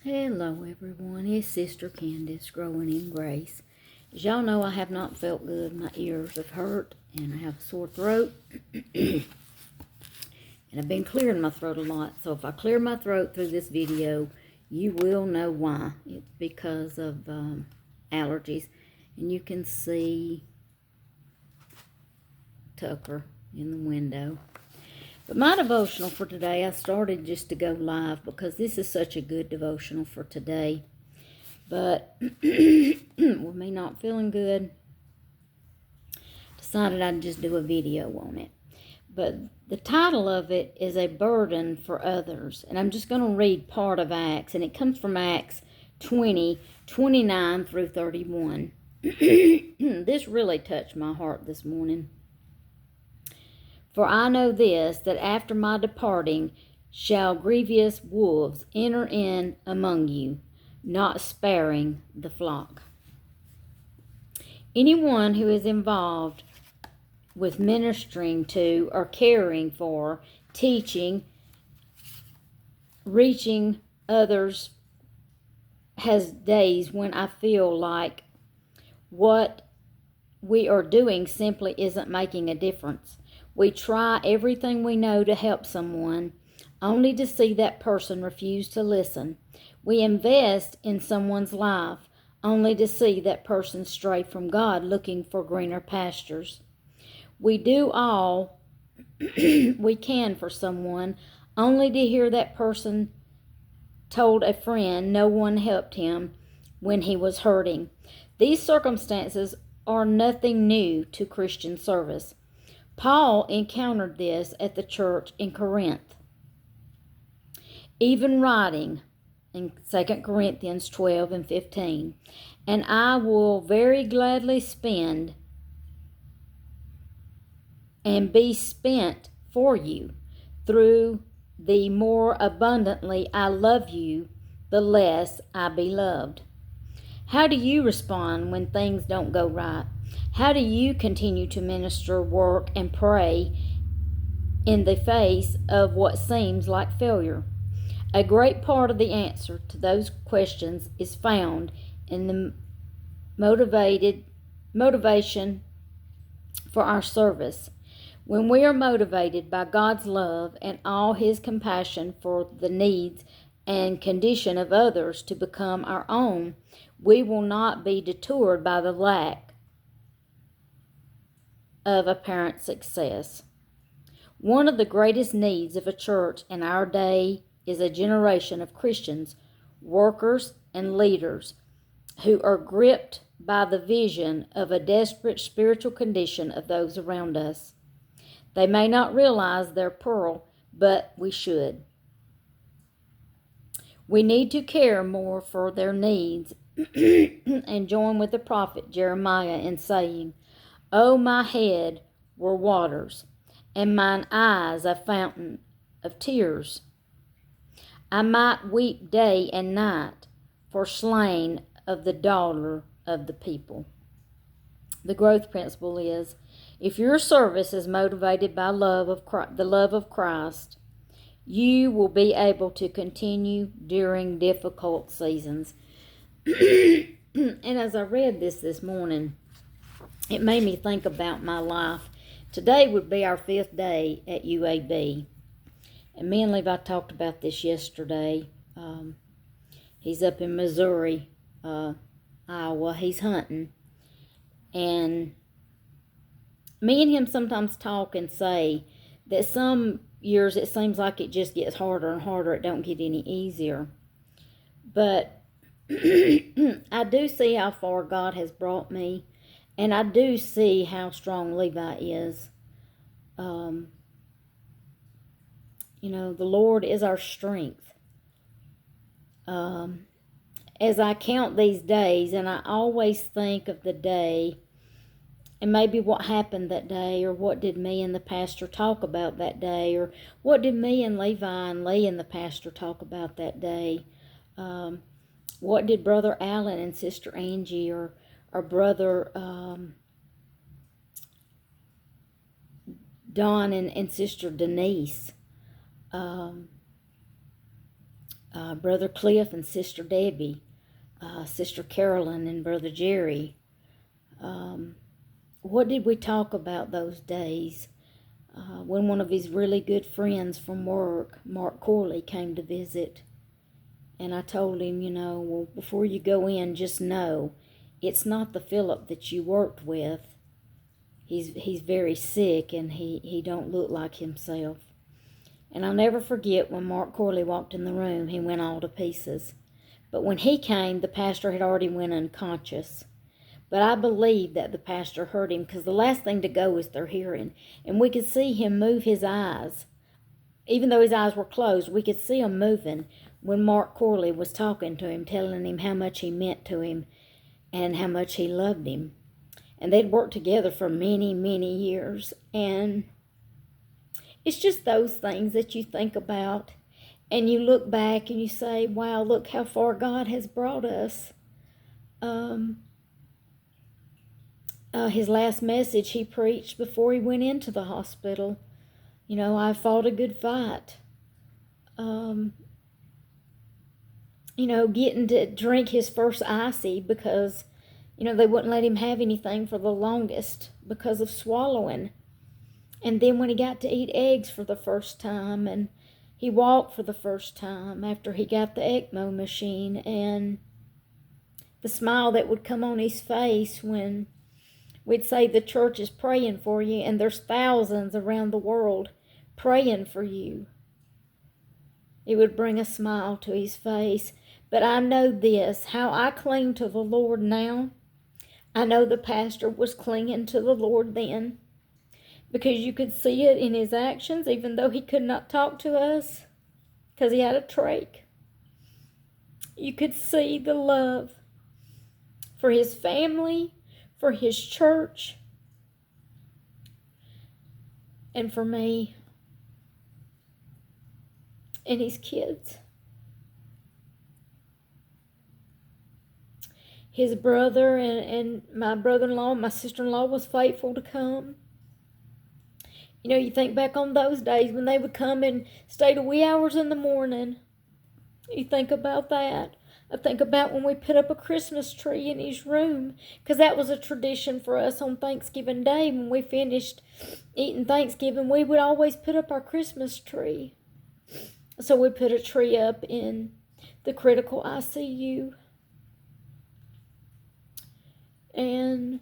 Hello everyone, it's Sister Candace growing in grace. As y'all know, I have not felt good. My ears have hurt and I have a sore throat. And I've been clearing my throat a lot. So if I clear my throat through this video, you will know why. It's because of allergies. And you can see Tucker in the window. But my devotional for today, I started just to go live because this is such a good devotional for today. But with me not feeling good, decided I'd just do a video on it. But the title of it is A Burden for Others. And I'm just going to read part of Acts. And it comes from Acts 20:29 through 31. This really touched my heart this morning. For I know this, that after my departing shall grievous wolves enter in among you, not sparing the flock. Anyone who is involved with ministering to or caring for, teaching, reaching others has days when I feel like what we are doing simply isn't making a difference. We try everything we know to help someone, only to see that person refuse to listen. We invest in someone's life, only to see that person stray from God looking for greener pastures. We do all we can for someone, only to hear that person told a friend no one helped him when he was hurting. These circumstances are nothing new to Christian service. Paul encountered this at the church in Corinth, even writing in 2 Corinthians 12 and 15. And I will very gladly spend and be spent for you. Through the more abundantly I love you, the less I be loved. How do you respond when things don't go right? How do you continue to minister, work, and pray in the face of what seems like failure? A great part of the answer to those questions is found in the motivation for our service. When we are motivated by God's love and all His compassion for the needs and condition of others to become our own, we will not be detoured by the lack of apparent success. One of the greatest needs of a church in our day is a generation of Christians, workers, and leaders who are gripped by the vision of a desperate spiritual condition of those around us. They may not realize their peril, but we should. We need to care more for their needs and join with the prophet Jeremiah in saying, O my head were waters, and mine eyes a fountain of tears. I might weep day and night for slain of the daughter of the people. The growth principle is, if your service is motivated by the love of Christ, you will be able to continue during difficult seasons. And as I read this morning, it made me think about my life. Today would be our 5th day at UAB. And me and Levi talked about this yesterday. He's up in Missouri, Iowa. He's hunting. And me and him sometimes talk and say that some years it seems like it just gets harder and harder. It don't get any easier. But I do see how far God has brought me. And I do see how strong Levi is. The Lord is our strength. As I count these days, and I always think of the day and maybe what happened that day, or what did me and the pastor talk about that day, or what did me and Levi and Lee and the pastor talk about that day. What did Brother Allen and Sister Angie or Brother Don and Sister Denise Brother Cliff and Sister Debbie, Sister Carolyn and Brother Jerry. What did we talk about those days? When one of his really good friends from work, Mark Corley, came to visit. And I told him, well, before you go in, just know it's not the Philip that you worked with. He's very sick and he don't look like himself. And I'll never forget when Mark Corley walked in the room, he went all to pieces. But when he came, the pastor had already went unconscious. But I believe that the pastor heard him, because the last thing to go is their hearing. And we could see him move his eyes. Even though his eyes were closed, we could see him moving when Mark Corley was talking to him, telling him how much he meant to him and how much he loved him. And they'd worked together for many, many years. And it's just those things that you think about. And you look back and you say, wow, look how far God has brought us. His last message he preached before he went into the hospital. I fought a good fight. Getting to drink his first icy because, they wouldn't let him have anything for the longest because of swallowing. And then when he got to eat eggs for the first time, and he walked for the first time after he got the ECMO machine, and the smile that would come on his face when we'd say the church is praying for you, and there's thousands around the world praying for you. It would bring a smile to his face. But I know this, how I cling to the Lord now. I know the pastor was clinging to the Lord then, because you could see it in his actions, even though he could not talk to us, because he had a trach. You could see the love for his family, for his church, and for me, and his kids. His brother and my brother-in-law, my sister-in-law was faithful to come. You think back on those days when they would come and stay to wee hours in the morning. You think about that. I think about when we put up a Christmas tree in his room, because that was a tradition for us on Thanksgiving Day. When we finished eating Thanksgiving, we would always put up our Christmas tree. So we put a tree up in the critical ICU. And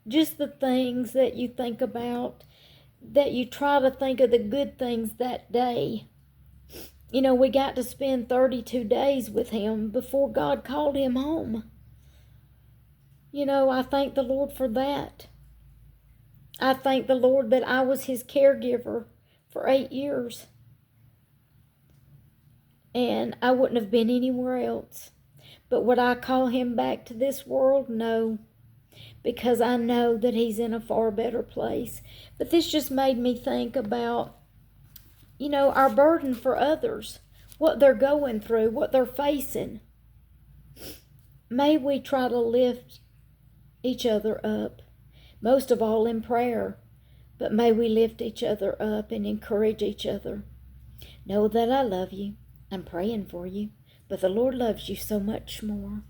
just the things that you think about, that you try to think of the good things that day. We got to spend 32 days with him before God called him home. I thank the Lord for that. I thank the Lord that I was his caregiver for 8 years. And I wouldn't have been anywhere else. But would I call him back to this world? No. Because I know that he's in a far better place. But this just made me think about, our burden for others, what they're going through, what they're facing. May we try to lift each other up, most of all in prayer, but may we lift each other up and encourage each other. Know that I love you. I'm praying for you, but the Lord loves you so much more.